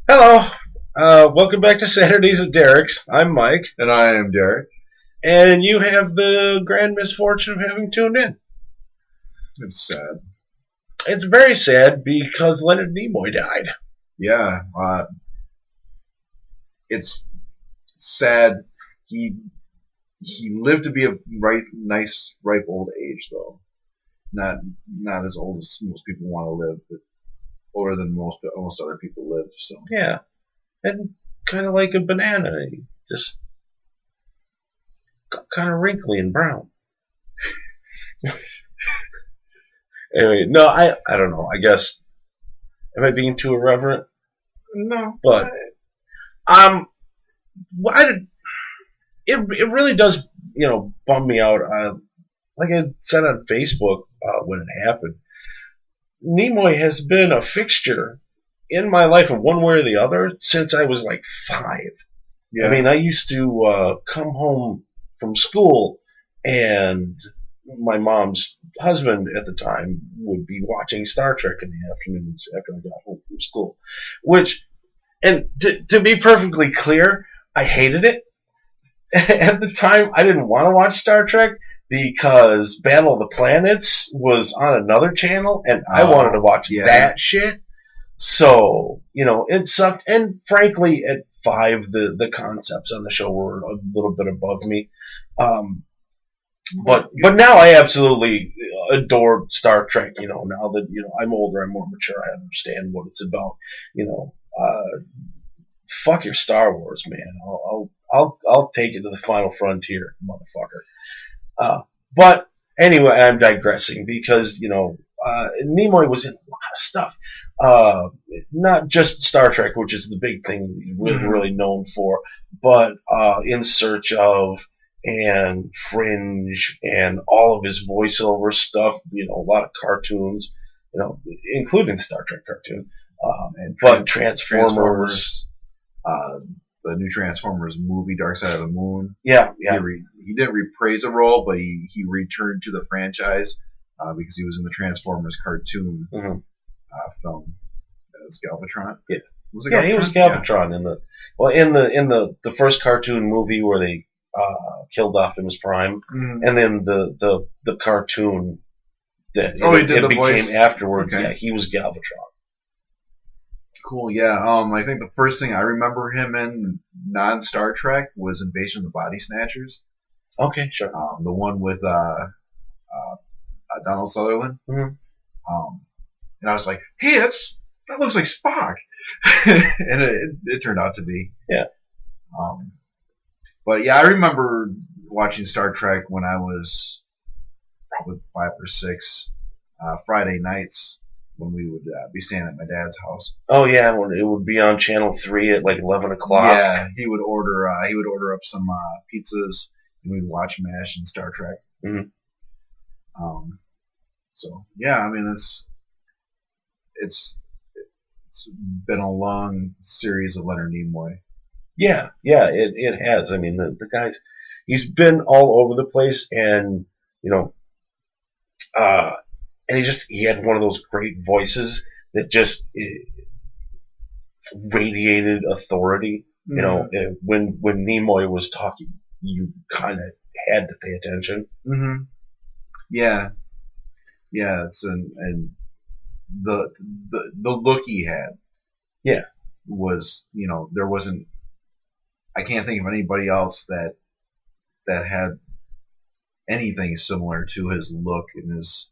Hello. Welcome back to Saturdays at Derek's. I'm Mike, And I am Derek. and you have the grand misfortune of having tuned in. It's sad. It's very sad because Leonard Nimoy died. Yeah, it's sad. He lived to be a nice, ripe old age, though. Not as old as most people want to live, but older than most other people live. So Yeah, and kind of like a banana, just kind of wrinkly and brown. Anyway, no, I don't know. I guess am I being too irreverent? no, But um, I did, it really does bum me out. Like I said on Facebook when it happened, Nimoy has been a fixture in my life in one way or the other since I was like 5. yeah, I mean, I used to come home from school and my mom's husband at the time would be watching Star Trek in the afternoons after I got home from school. And to be perfectly clear, I hated it. At the time, I didn't want to watch Star Trek because Battle of the Planets was on another channel, and I wanted to watch that shit. So, it sucked. And frankly, at 5, the concepts on the show were a little bit above me. But now I absolutely adore Star Trek. Now that I'm older, I'm more mature. I understand what it's about. Fuck your Star Wars, man. I'll take it to the final frontier, motherfucker. But anyway, I'm digressing because Nimoy was in a lot of stuff. Not just Star Trek, which is the big thing he's really known for, but In Search of and Fringe and all of his voiceover stuff. A lot of cartoons, including Star Trek cartoon, but Transformers. The new Transformers movie, Dark Side of the Moon. Yeah. He didn't reprise a role, but he returned to the franchise because he was in the Transformers cartoon film as Galvatron. Yeah, Was it Galvatron? He was Galvatron in the first cartoon movie where they killed Optimus Prime, and then the cartoon that he did the became voice afterwards. Okay. Yeah, he was Galvatron. Cool, yeah. I think the first thing I remember him in non-Star Trek was Invasion of the Body Snatchers. Okay, sure. The one with Donald Sutherland. And I was like, hey, that looks like Spock. And it turned out to be. Yeah. But yeah, I remember watching Star Trek when I was probably 5 or 6, Friday nights, when we would be staying at my dad's house. Oh yeah, when it would be on Channel 3 at like 11 o'clock. Yeah, he would order up some pizzas, and we'd watch MASH and Star Trek. So yeah, I mean it's been a long series of Leonard Nimoy. Yeah, it has. I mean, the guy's he's been all over the place, and and he had one of those great voices that just radiated authority. When Nimoy was talking, you kind of had to pay attention. Yeah, and the look he had. Yeah, was there wasn't. I can't think of anybody else that had anything similar to his look and his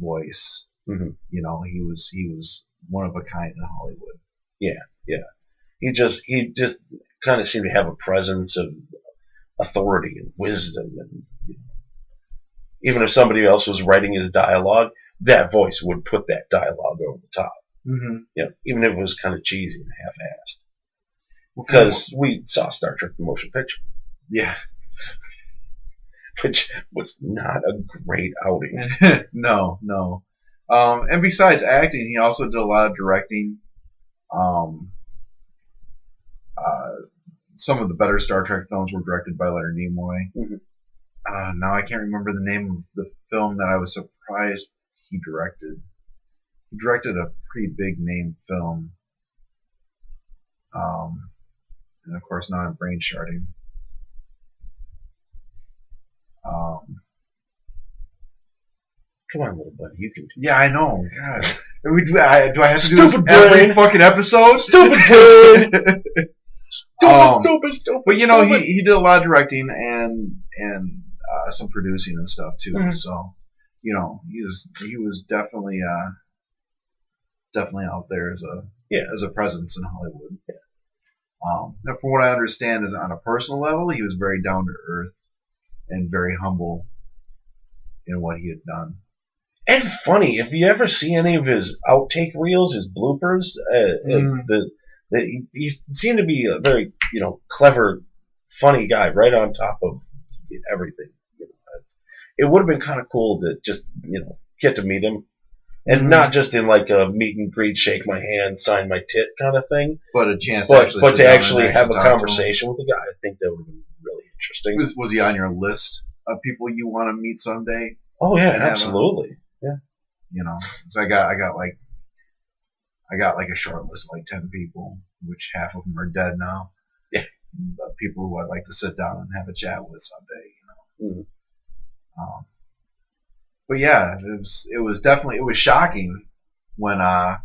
voice. He was one of a kind in Hollywood. Yeah. He just kind of seemed to have a presence of authority and wisdom, and even if somebody else was writing his dialogue, that voice would put that dialogue over the top. Even if it was kind of cheesy and half-assed. Because we saw Star Trek the motion picture. Yeah. Which was not a great outing. No. And besides acting, he also did a lot of directing. Some of the better Star Trek films were directed by Leonard Nimoy. Now I can't remember the name of the film that I was surprised he directed. He directed a pretty big name film. And of course, now I'm brain sharding. Come on, little buddy, you can do it. Yeah, I know. God, do I have to do Stupid this every brain. fucking episode? Stupid brain. Stupid. But you know, he did a lot of directing and some producing and stuff too. Mm-hmm. So, you know, he was definitely out there as a presence in Hollywood. Yeah. Now from what I understand, is on a personal level, he was very down to earth and very humble in what he had done. And funny, if you ever see any of his outtake reels, his bloopers, he seemed to be a very, you know, clever, funny guy, right on top of everything. You know, it would have been kind of cool to just, you know, get to meet him, and not just in like a meet and greet, shake my hand, sign my tit kind of thing, but a chance to actually have a conversation with the guy. I think that would have been really interesting. Was he on your list of people you want to meet someday? Oh yeah, absolutely. Yeah. You know, so I got like a short list of like 10 people, which half of them are dead now. Yeah. People who I'd like to sit down and have a chat with someday, you know. Mm-hmm. But yeah, it was shocking when I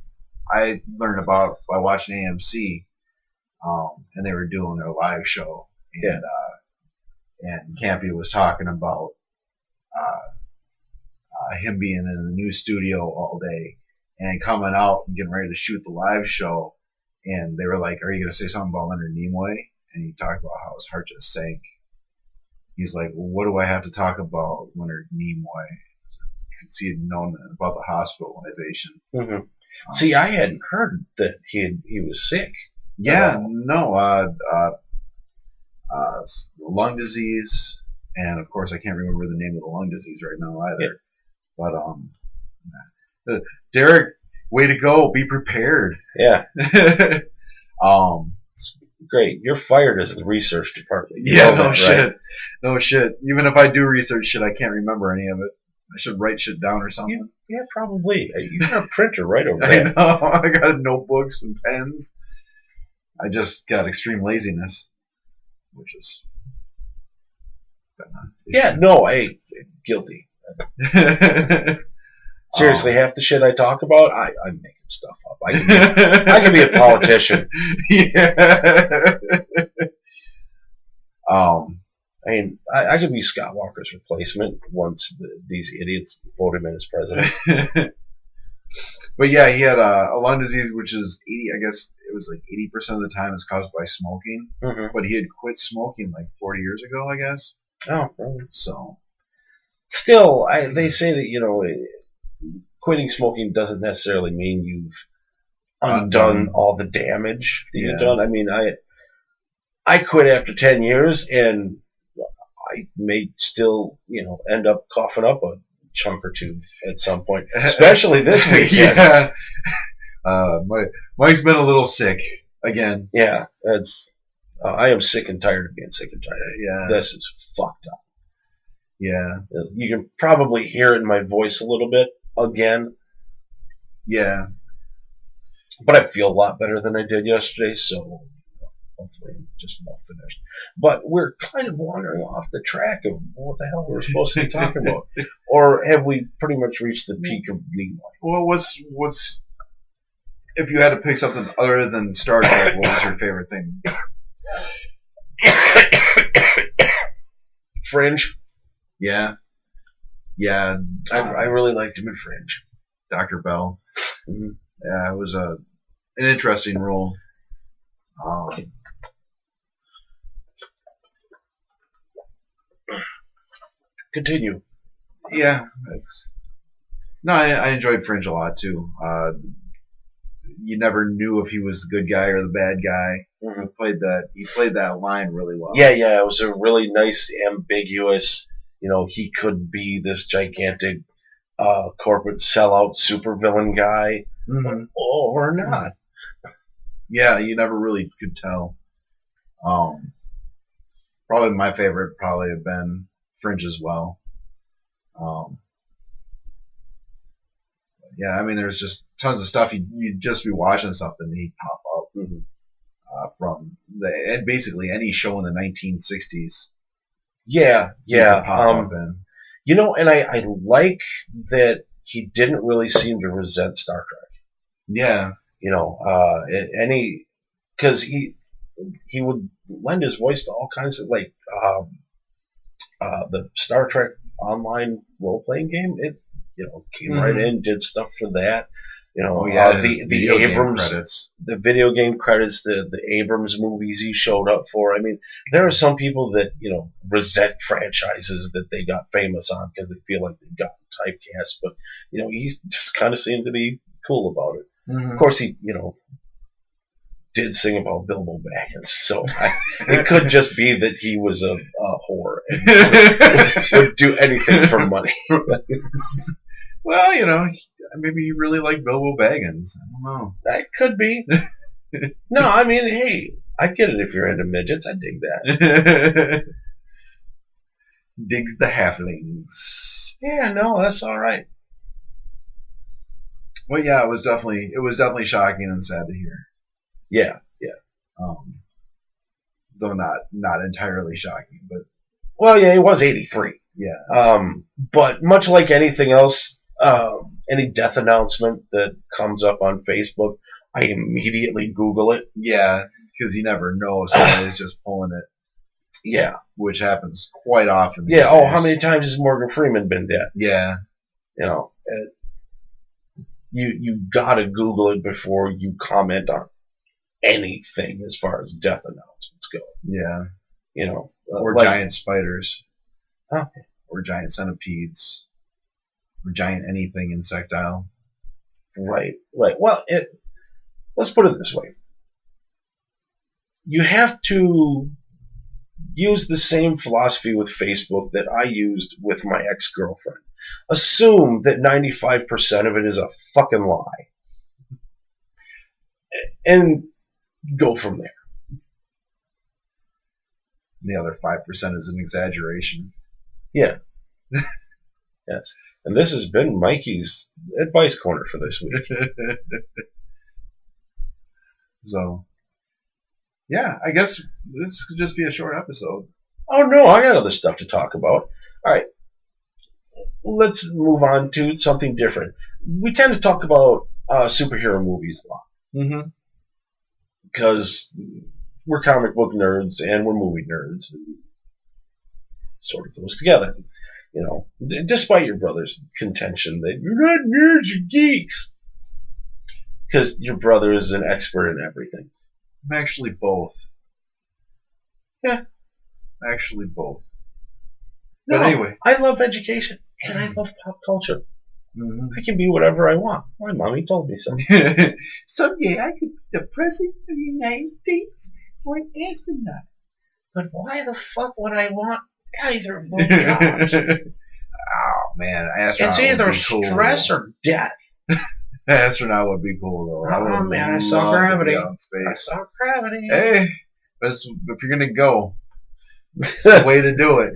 learned about by watching AMC, and they were doing their live show, and Campy was talking about him being in the new studio all day and coming out and getting ready to shoot the live show, and they were like, "Are you going to say something about Leonard Nimoy?" And he talked about how his heart just sank. He's like, "Well, what do I have to talk about Leonard Nimoy?" Because he had known about the hospitalization. Mm-hmm. See, I hadn't heard that he was sick. Yeah, no, lung disease, and of course I can't remember the name of the lung disease right now either. Yeah. But Derek, way to go! Be prepared. Yeah. Great. You're fired as the research department. Yeah, no shit. Right? No shit. Even if I do research shit, I can't remember any of it. I should write shit down or something. Yeah, probably. You got a printer right over there. I know. I got notebooks and pens. I just got extreme laziness, which is. Yeah, no, hey, guilty. Seriously, half the shit I talk about, I'm making stuff up. I can be a politician. Yeah. I mean, I could be Scott Walker's replacement once these idiots vote him in as president. But yeah, he had a lung disease, which is 80. I guess it was like 80% of the time is caused by smoking. Mm-hmm. But he had quit smoking like 40 years ago, I guess. Oh, really? So. Still, they say that, you know, quitting smoking doesn't necessarily mean you've undone all the damage that you've done. I mean, I quit after 10 years, and I may still, you know, end up coughing up a chunk or two at some point, especially this week. Yeah. Mike's been a little sick again. Yeah, I am sick and tired of being sick and tired. Yeah. This is fucked up. Yeah. You can probably hear it in my voice a little bit again. Yeah. But I feel a lot better than I did yesterday, so hopefully I'm just about finished. But we're kind of wandering off the track of what the hell we're supposed to be talking about. Or have we pretty much reached the peak of Nimoy? Well, what's if you had to pick something other than Star Trek, what was your favorite thing? Fringe. Yeah. Yeah. I really liked him in Fringe. Dr. Bell. Mm-hmm. Yeah, it was an interesting role. Continue. Yeah. I enjoyed Fringe a lot too. You never knew if he was the good guy or the bad guy. Mm-hmm. He played that line really well. Yeah. It was a really nice, ambiguous. You know, he could be this gigantic corporate sellout supervillain guy, mm-hmm. or not. Yeah, you never really could tell. Probably my favorite probably have been Fringe as well. Yeah, I mean, there's just tons of stuff. You'd just be watching something and he'd pop up. Mm-hmm. from and basically any show in the 1960s. Yeah. Pop up in. You know, and I like that he didn't really seem to resent Star Trek. Yeah. You know, because he would lend his voice to all kinds of like the Star Trek online role playing game. It came right in, did stuff for that. You know, the Abrams credits, the video game credits, the Abrams movies he showed up for. I mean, there are some people that resent franchises that they got famous on because they feel like they've gotten typecast. But he just kind of seemed to be cool about it. Mm-hmm. Of course, he did sing about Bilbo Baggins, so it could just be that he was a whore and would do anything for money. Well, maybe you really like Bilbo Baggins. I don't know. That could be. No, I mean, hey, I get it if you're into midgets. I dig that. Digs the halflings. Yeah, no, that's all right. Well, yeah, it was definitely shocking and sad to hear. Yeah. Though not entirely shocking, but well, yeah, it was 83. Yeah. But much like anything else, any death announcement that comes up on Facebook, I immediately Google it. Yeah, because you never know, somebody's just pulling it. Yeah, which happens quite often. Yeah. Oh, how many times has Morgan Freeman been dead? Yeah. You gotta Google it before you comment on anything as far as death announcements go. Yeah. Or giant spiders. Huh? Or giant centipedes. Or giant anything insectile. Right. Well, let's put it this way. You have to use the same philosophy with Facebook that I used with my ex-girlfriend. Assume that 95% of it is a fucking lie. And go from there. The other 5% is an exaggeration. Yeah. Yes. And this has been Mikey's advice corner for this week. So, yeah, I guess this could just be a short episode. Oh, no, I got other stuff to talk about. All right. Let's move on to something different. We tend to talk about superhero movies a lot. Mm-hmm. Because we're comic book nerds and we're movie nerds. And sort of goes together. Despite your brother's contention that you're not nerds, you're geeks. Because your brother is an expert in everything. I'm actually both. Yeah. Actually both. No, but anyway. I love education and I love pop culture. Mm-hmm. I can be whatever I want. My mommy told me so. Someday I could be the President of the United States or an astronaut. But why the fuck would I want either of those jobs? Oh, man. Astronaut it's either would be stress cool. or death. Astronaut would be cool, though. Oh, man, I saw Gravity. I saw Gravity. Hey, if you're going to go, it's the way to do it.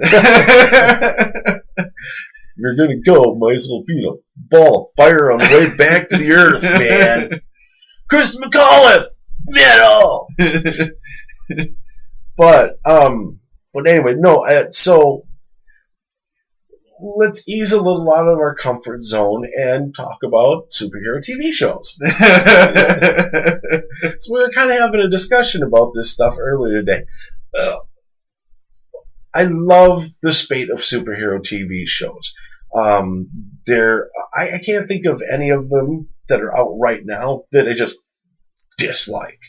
You're going to go, might as well beat a ball of fire on the way back to the earth, man. Chris McAuliffe, middle. But anyway, no. So let's ease a little out of our comfort zone and talk about superhero TV shows. So we were kind of having a discussion about this stuff earlier today. I love the spate of superhero TV shows. I can't think of any of them that are out right now that I just dislike.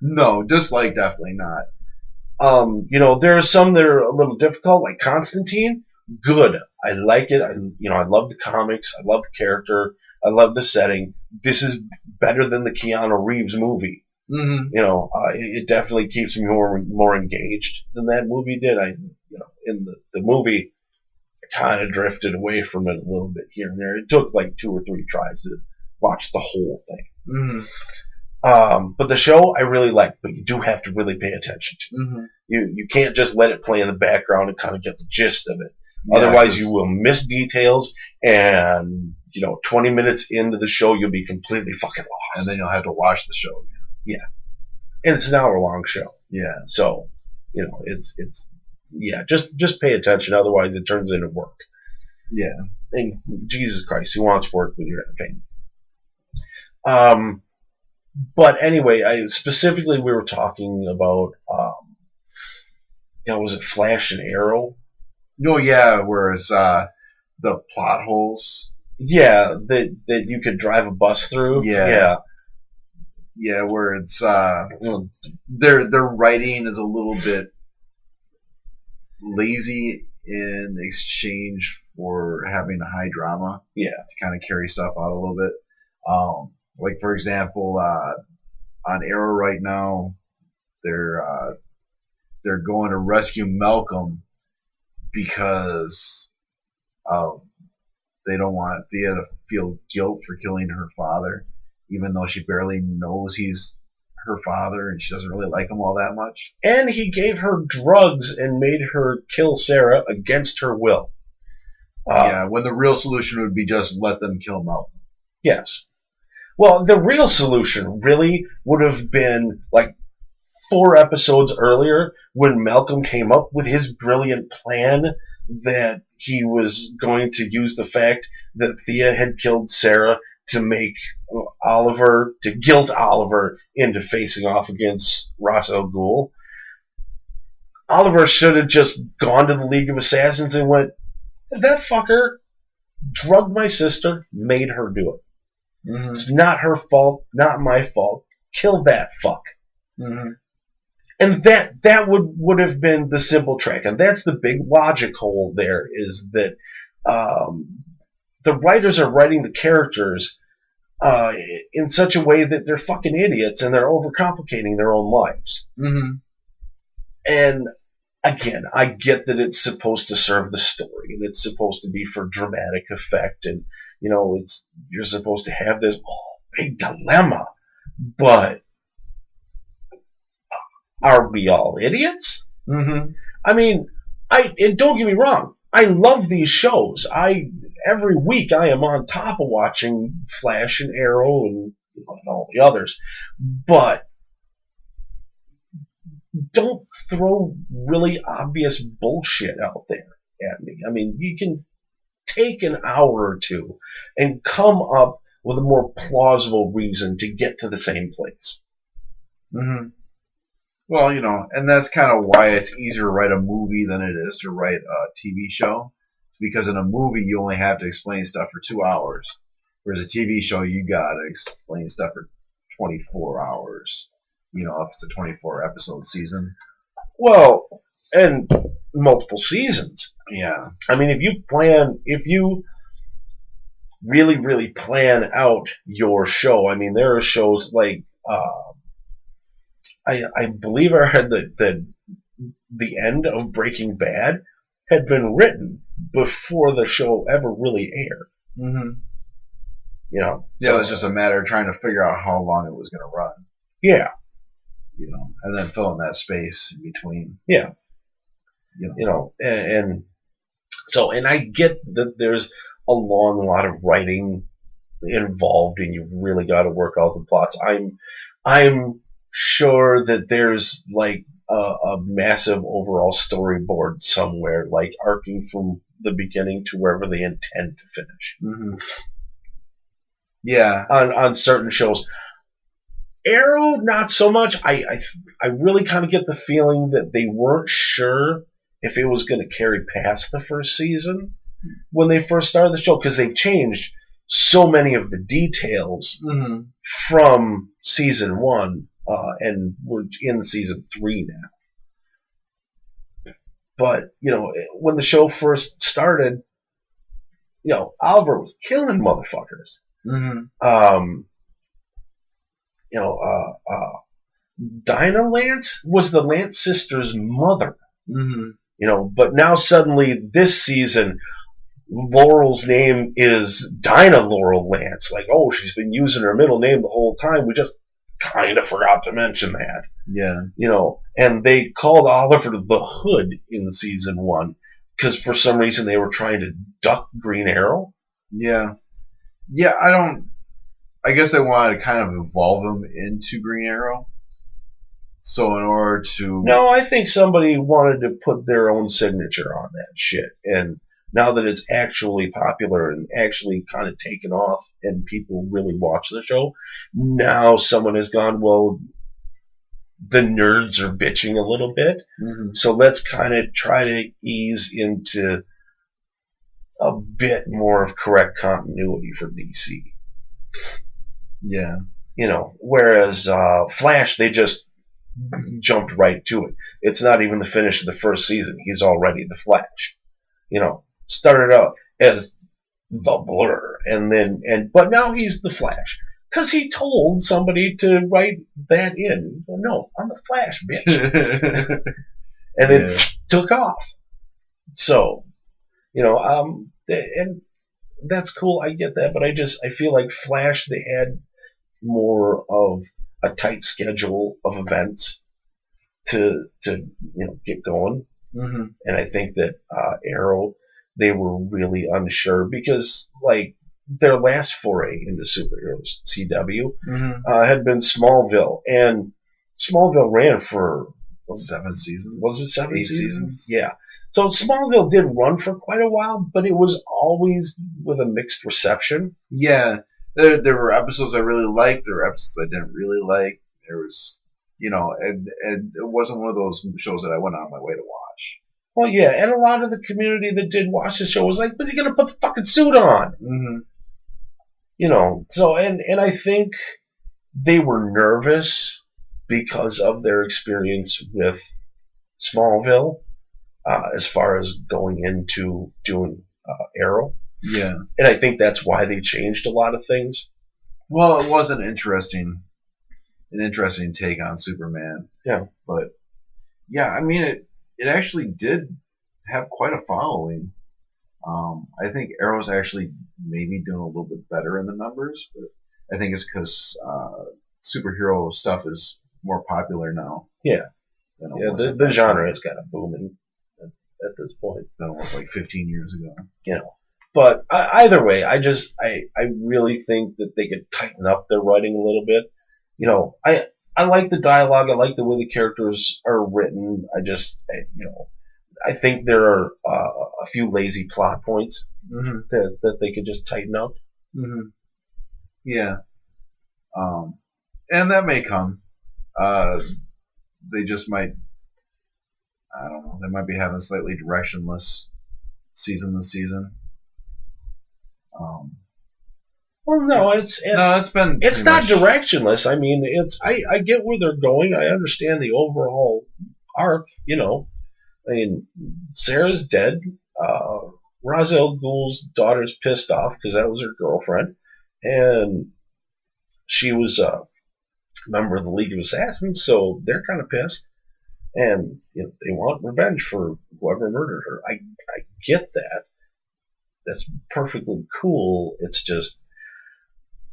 No, dislike definitely not. There are some that are a little difficult, like Constantine. Good. I like it. I love the comics. I love the character. I love the setting. This is better than the Keanu Reeves movie. Mm-hmm. It definitely keeps me more engaged than that movie did. In the movie, I kind of drifted away from it a little bit here and there. It took like 2 or 3 tries to watch the whole thing. Mm-hmm. But the show I really like, but you do have to really pay attention to. Mm-hmm. You can't just let it play in the background and kind of get the gist of it. Yeah, otherwise, you will miss details, and 20 minutes into the show, you'll be completely fucking lost. And then you'll have to watch the show again. Yeah. and it's an hour-long show. Yeah. So, it's just pay attention. Otherwise, it turns into work. Yeah. And Jesus Christ, who wants work with your entertainment? But anyway, we were talking about, was it Flash and Arrow? Oh yeah, whereas the plot holes. Yeah, that you could drive a bus through. Yeah. Yeah, where it's their writing is a little bit lazy in exchange for having a high drama. Yeah, to kind of carry stuff out a little bit. Like for example, on Arrow right now, they're going to rescue Malcolm because they don't want Thea to feel guilt for killing her father, even though she barely knows he's her father and she doesn't really like him all that much. And he gave her drugs and made her kill Sarah against her will. When the real solution would be just let them kill Malcolm. Yes. Well, the real solution really would have been like 4 episodes earlier when Malcolm came up with his brilliant plan that he was going to use the fact that Thea had killed Sarah to make to guilt Oliver into facing off against Ra's al Ghul. Oliver should have just gone to the League of Assassins and went, that fucker drugged my sister, made her do it. Mm-hmm. It's not her fault, not my fault. Kill that fuck. Mm-hmm. And that would have been the simple track. And that's the big logic hole there, is that the writers are writing the characters in such a way that they're fucking idiots and they're overcomplicating their own lives. Mm-hmm. And again, I get that it's supposed to serve the story and it's supposed to be for dramatic effect, and you're supposed to have this big dilemma, but are we all idiots? Mm-hmm. I mean, and don't get me wrong, I love these shows. Every week I am on top of watching Flash and Arrow and all the others, but don't throw really obvious bullshit out there at me. I mean, you can take an hour or two and come up with a more plausible reason to get to the same place. Mm-hmm. Well, and that's kind of why it's easier to write a movie than it is to write a TV show. It's because in a movie you only have to explain stuff for 2 hours, whereas a TV show you gotta explain stuff for 24 hours. If it's a 24 episode season. Well, and multiple seasons. Yeah. I mean, if you really, really plan out your show, I mean, there are shows like, I believe I heard that the end of Breaking Bad had been written before the show ever really aired. Mm-hmm. Yeah, it was just a matter of trying to figure out how long it was going to run. Yeah. And then fill in that space in between. Yeah. And I get that there's a lot of writing involved and you've really got to work out the plots. I'm sure that there's like a massive overall storyboard somewhere, like arcing from the beginning to wherever they intend to finish. Mm-hmm. Yeah. On certain shows. Arrow, not so much. I really kind of get the feeling that they weren't sure if it was going to carry past the first season when they first started the show, because they've changed so many of the details from season 1, and we're in season 3 now. But, when the show first started, Oliver was killing motherfuckers. Mm-hmm. Dinah Lance was the Lance sisters' mother. Mm-hmm. But now suddenly this season, Laurel's name is Dinah Laurel Lance. Like, she's been using her middle name the whole time. We just kind of forgot to mention that. Yeah. And they called Oliver the Hood in season 1 because for some reason they were trying to duck Green Arrow. Yeah. Yeah, I guess I wanted to kind of evolve him into Green Arrow. So in order to No, I think somebody wanted to put their own signature on that shit. And now that it's actually popular and actually kind of taken off and people really watch the show, now someone has gone, well, the nerds are bitching a little bit. Mhm. So let's kind of try to ease into a bit more of correct continuity for DC. Yeah. Whereas Flash, they just jumped right to it. It's not even the finish of the first season. He's already the Flash. Started out as the Blur, but now he's the Flash because he told somebody to write that in. No, I'm the Flash, bitch, and then took off. So, and that's cool. I get that, but I feel like Flash, they had more of a tight schedule of events to get going. Mm-hmm. And I think that Arrow, they were really unsure because like their last foray into superheroes, CW, had been Smallville, and Smallville ran for 7 seasons. Was it 7 seasons? Yeah. So Smallville did run for quite a while, but it was always with a mixed reception. Yeah. There were episodes I really liked. There were episodes I didn't really like. There was, and it wasn't one of those shows that I went on my way to watch. Well, yeah, and a lot of the community that did watch the show was like, but you're going to put the fucking suit on. Mm-hmm. So, and I think they were nervous because of their experience with Smallville, as far as going into doing Arrow. Yeah. And I think that's why they changed a lot of things. Well, it was an interesting take on Superman. Yeah. But, yeah, I mean, it actually did have quite a following. I think Arrow's actually maybe doing a little bit better in the numbers, but I think it's because superhero stuff is more popular now. Yeah. The genre is kind of booming at this point. Than it was like 15 years ago. But either way, I really think that they could tighten up their writing a little bit. I like the dialogue. I like the way the characters are written. I think there are a few lazy plot points that they could just tighten up. Mm-hmm. Yeah. And that may come. They just might, I don't know, they might be having slightly directionless season this season. Well, no, it's not directionless. I mean, I get where they're going. I understand the overall arc. I mean, Sarah's dead. Ra's al Ghul's daughter's pissed off because that was her girlfriend, and she was a member of the League of Assassins, so they're kind of pissed, and they want revenge for whoever murdered her. I get that. That's perfectly cool. It's just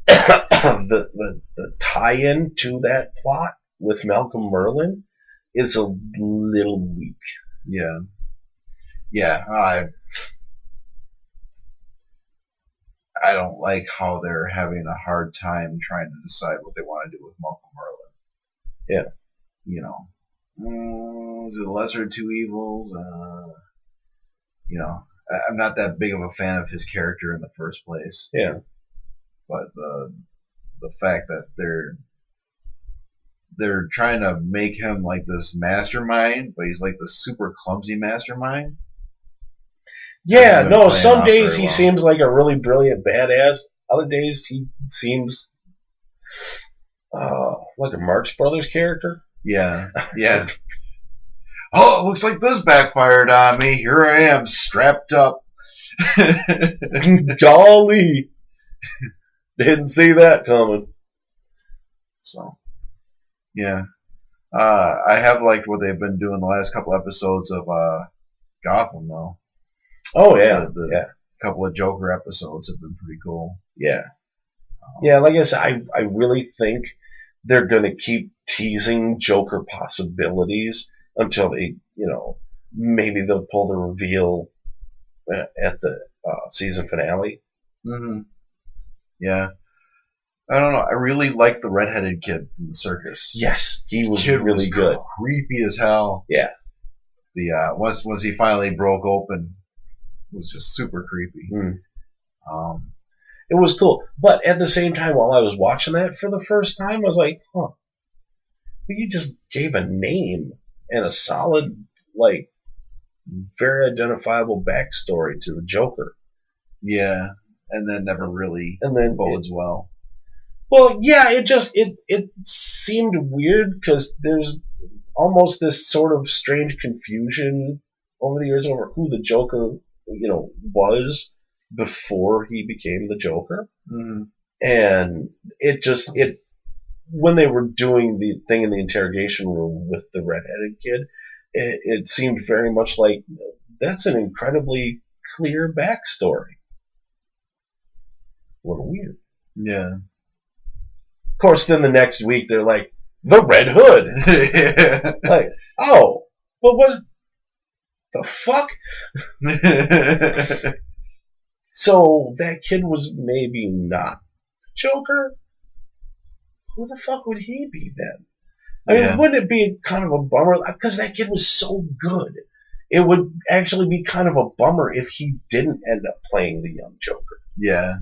the tie-in to that plot with Malcolm Merlyn is a little weak. Yeah. Yeah. I don't like how they're having a hard time trying to decide what they want to do with Malcolm Merlyn. Yeah. Is it the lesser of two evils? I'm not that big of a fan of his character in the first place. Yeah. But the fact that they're trying to make him like this mastermind, but he's like the super clumsy mastermind. Yeah, no, some days he seems like a really brilliant badass. Other days he seems like a Marx Brothers character. Yeah, yeah. Oh, it looks like this backfired on me. Here I am, strapped up. Golly. Didn't see that coming. So, yeah. I have liked what they've been doing the last couple episodes of Gotham, though. Oh, yeah. The couple of Joker episodes have been pretty cool. Yeah. Yeah, like I said, I really think they're going to keep teasing Joker possibilities until they, maybe they'll pull the reveal at the season finale. Mm-hmm. Yeah. I don't know. I really liked the redheaded kid from the circus. Yes, he was Kid really was good. Creepy as hell. Yeah. The once he finally broke open, it was just super creepy. It was cool, but at the same time, while I was watching that for the first time, I was like, "Huh, you just gave a name and a solid, like, very identifiable backstory to the Joker." Yeah, and then never really bodes well. Well, yeah, it seemed weird because there's almost this sort of strange confusion over the years over who the Joker, was before he became the Joker. Mm-hmm. And it when they were doing the thing in the interrogation room with the redheaded kid, it seemed very much like that's an incredibly clear backstory. A little weird. Yeah. Of course, then the next week they're like, the Red Hood. Like, oh, but what the fuck? So that kid was maybe not the Joker? Who the fuck would he be then? I mean, wouldn't it be kind of a bummer? Because that kid was so good. It would actually be kind of a bummer if he didn't end up playing the young Joker. Yeah.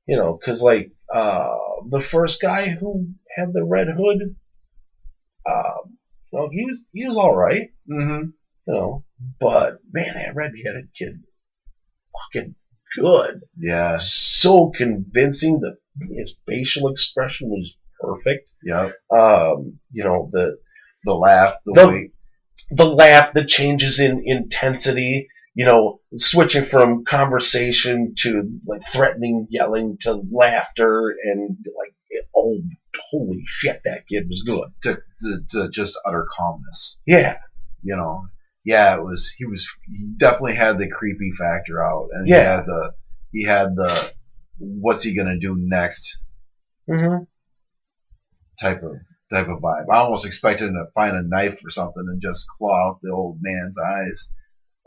Because like the first guy who had the Red Hood, he was all right. Mm-hmm. But man, that redheaded kid, fucking good. Yeah. So convincing. His facial expression was perfect. Yep. The laugh, the laugh, the changes in intensity. Switching from conversation to like threatening, yelling to laughter, and like, oh, holy shit, that kid was good. To just utter calmness. Yeah. Yeah, he definitely had the creepy factor out, and he had the what's he gonna do next type of vibe. I almost expected him to find a knife or something and just claw out the old man's eyes.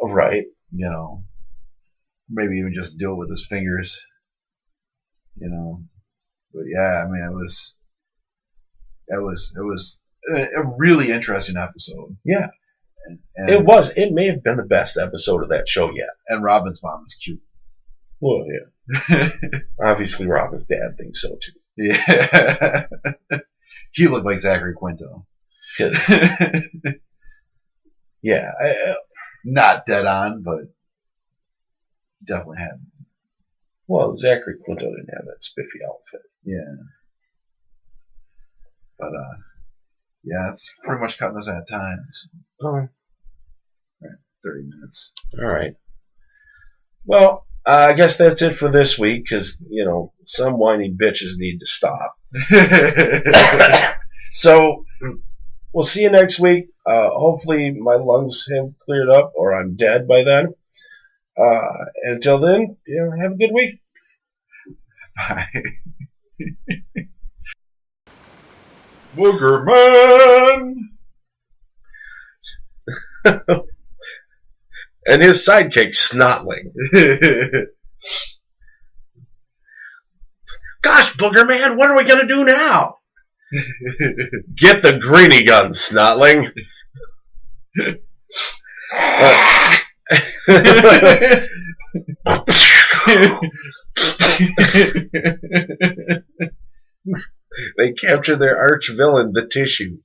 Right. Maybe even just do it with his fingers. But yeah, I mean, it was a really interesting episode. Yeah. And it was. It may have been the best episode of that show yet. And Robin's mom is cute. Well, yeah. Obviously, Robin's dad thinks so too. Yeah. He looked like Zachary Quinto. Yeah. Not dead on, but definitely had. Well, Zachary Quinto didn't have that spiffy outfit. Yeah. But, yeah, it's pretty much cutting us at times. All right. 30 minutes. All right. Well, I guess that's it for this week because, some whiny bitches need to stop. So, we'll see you next week. Hopefully my lungs have cleared up or I'm dead by then. Until then, have a good week. Bye. Boogerman! And his sidekick, Snotling. Gosh, Boogerman, what are we going to do now? Get the greenie gun, Snotling. They capture their arch villain, the Tissue.